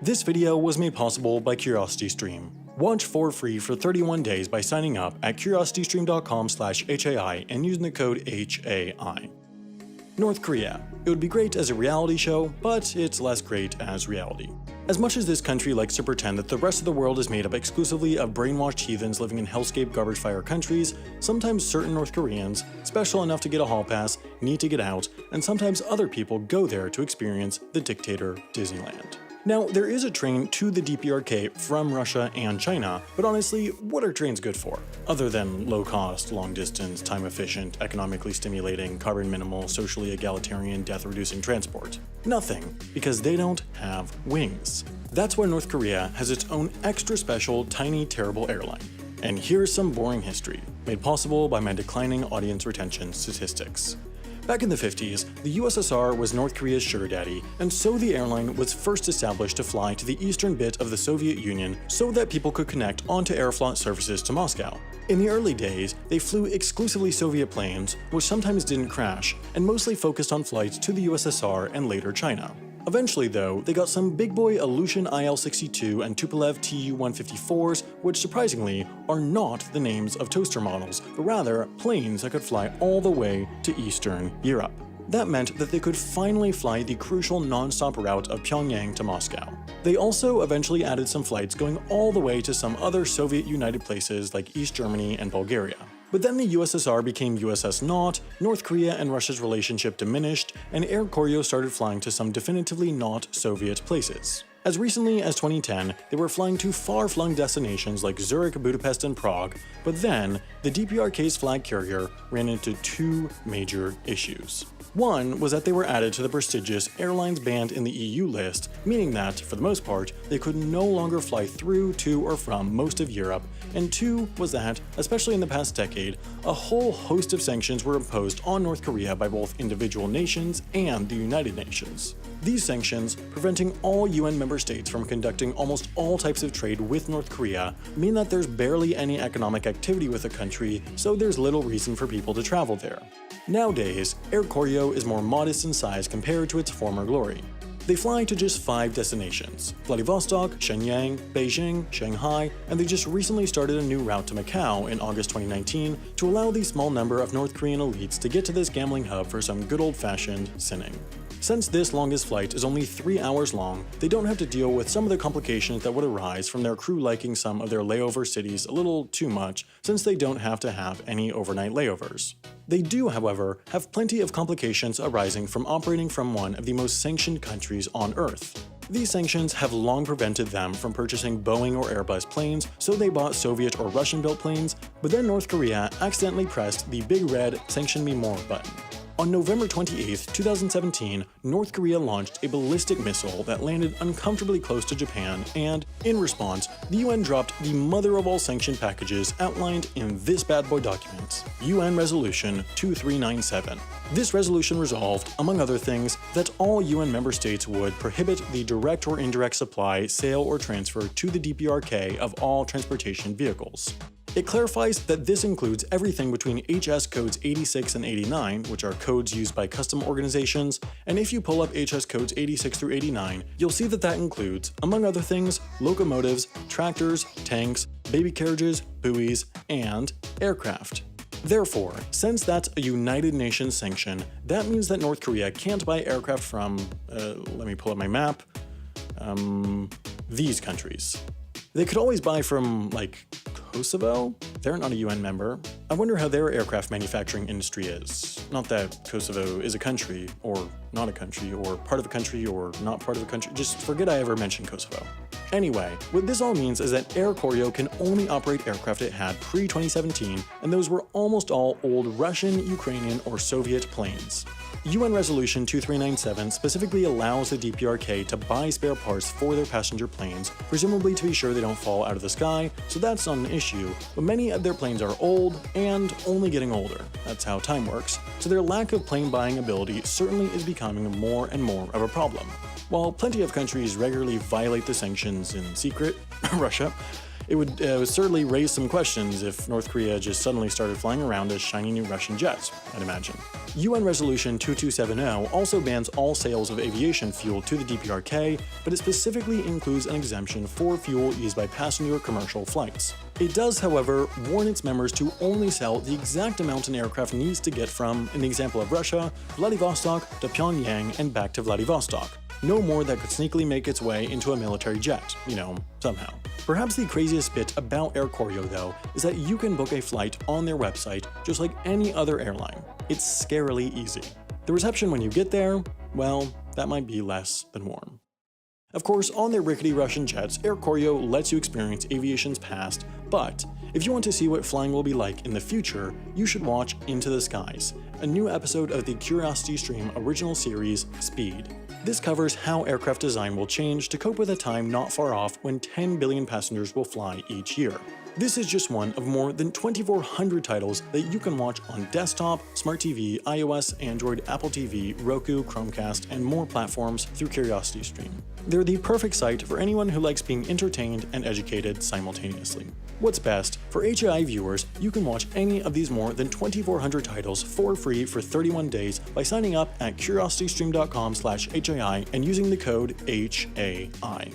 This video was made possible by CuriosityStream. Watch for free for 31 days by signing up at curiositystream.com/HAI and using the code HAI. North Korea. It would be great as a reality show, but it's less great as reality. As much as this country likes to pretend that the rest of the world is made up exclusively of brainwashed heathens living in hellscape garbage fire countries, sometimes certain North Koreans, special enough to get a hall pass, need to get out, and sometimes other people go there to experience the dictator Disneyland. Now, there is a train to the DPRK from Russia and China, but honestly, what are trains good for? Other than low-cost, long-distance, time-efficient, economically stimulating, carbon-minimal, socially egalitarian, death-reducing transport? Nothing, because they don't have wings. That's why North Korea has its own extra special, tiny, terrible airline. And here's some boring history, made possible by my declining audience retention statistics. Back in the 50s, the USSR was North Korea's sugar daddy, and so the airline was first established to fly to the eastern bit of the Soviet Union so that people could connect onto Aeroflot services to Moscow. In the early days, they flew exclusively Soviet planes, which sometimes didn't crash, and mostly focused on flights to the USSR and later China. Eventually, though, they got some big boy Ilyushin IL-62 and Tupolev Tu-154s, which surprisingly are not the names of toaster models, but rather planes that could fly all the way to Eastern Europe. That meant that they could finally fly the crucial non-stop route of Pyongyang to Moscow. They also eventually added some flights going all the way to some other Soviet-united places like East Germany and Bulgaria. But then the USSR became USS not, North Korea and Russia's relationship diminished, and Air Koryo started flying to some definitively not Soviet places. As recently as 2010, they were flying to far-flung destinations like Zurich, Budapest, and Prague, but then the DPRK's flag carrier ran into two major issues. One was that they were added to the prestigious airlines banned in the EU list, meaning that, for the most part, they could no longer fly through, to, or from most of Europe, and two was that, especially in the past decade, a whole host of sanctions were imposed on North Korea by both individual nations and the United Nations. These sanctions, preventing all UN member states from conducting almost all types of trade with North Korea, mean that there's barely any economic activity with the country, so there's little reason for people to travel there. Nowadays, Air Koryo is more modest in size compared to its former glory. They fly to just 5 destinations: Vladivostok, Shenyang, Beijing, Shanghai, and they just recently started a new route to Macau in August 2019 to allow the small number of North Korean elites to get to this gambling hub for some good old-fashioned sinning. Since this longest flight is only 3 hours long, they don't have to deal with some of the complications that would arise from their crew liking some of their layover cities a little too much, since they don't have to have any overnight layovers. They do, however, have plenty of complications arising from operating from one of the most sanctioned countries on Earth. These sanctions have long prevented them from purchasing Boeing or Airbus planes, so they bought Soviet or Russian-built planes, but then North Korea accidentally pressed the big red "Sanction Me More" button. On November 28, 2017, North Korea launched a ballistic missile that landed uncomfortably close to Japan, and, in response, the UN dropped the mother of all sanction packages outlined in this bad boy document, UN Resolution 2397. This resolution resolved, among other things, that all UN member states would prohibit the direct or indirect supply, sale, or transfer to the DPRK of all transportation vehicles. It clarifies that this includes everything between HS codes 86 and 89, which are codes used by custom organizations, and if you pull up HS codes 86 through 89, you'll see that that includes, among other things, locomotives, tractors, tanks, baby carriages, buoys, and aircraft. Therefore, since that's a United Nations sanction, that means that North Korea can't buy aircraft from, let me pull up my map, these countries. They could always buy from, like, Kosovo? They're not a UN member. I wonder how their aircraft manufacturing industry is. Not that Kosovo is a country, or not a country, or part of a country, or not part of a country. Just forget I ever mentioned Kosovo. Anyway, what this all means is that Air Koryo can only operate aircraft it had pre-2017, and those were almost all old Russian, Ukrainian, or Soviet planes. UN Resolution 2397 specifically allows the DPRK to buy spare parts for their passenger planes, presumably to be sure they don't fall out of the sky, so that's not an issue, but many of their planes are old and only getting older. That's how time works, so their lack of plane buying ability certainly is becoming more and more of a problem. While plenty of countries regularly violate the sanctions in secret, Russia, It would certainly raise some questions if North Korea just suddenly started flying around as shiny new Russian jets, I'd imagine. UN Resolution 2270 also bans all sales of aviation fuel to the DPRK, but it specifically includes an exemption for fuel used by passenger commercial flights. It does, however, warn its members to only sell the exact amount an aircraft needs to get from, in the example of Russia, Vladivostok to Pyongyang and back to Vladivostok. No more that could sneakily make its way into a military jet, somehow. Perhaps the craziest bit about Air Koryo, though, is that you can book a flight on their website just like any other airline. It's scarily easy. The reception when you get there, well, that might be less than warm. Of course, on their rickety Russian jets, Air Koryo lets you experience aviation's past, but if you want to see what flying will be like in the future, you should watch Into the Skies, a new episode of the Curiosity Stream original series, Speed. This covers how aircraft design will change to cope with a time not far off when 10 billion passengers will fly each year. This is just one of more than 2,400 titles that you can watch on desktop, smart TV, iOS, Android, Apple TV, Roku, Chromecast, and more platforms through Curiosity Stream. They're the perfect site for anyone who likes being entertained and educated simultaneously. What's best, for HAI viewers, you can watch any of these more than 2,400 titles for free for 31 days by signing up at curiositystream.com/HAI and using the code HAI.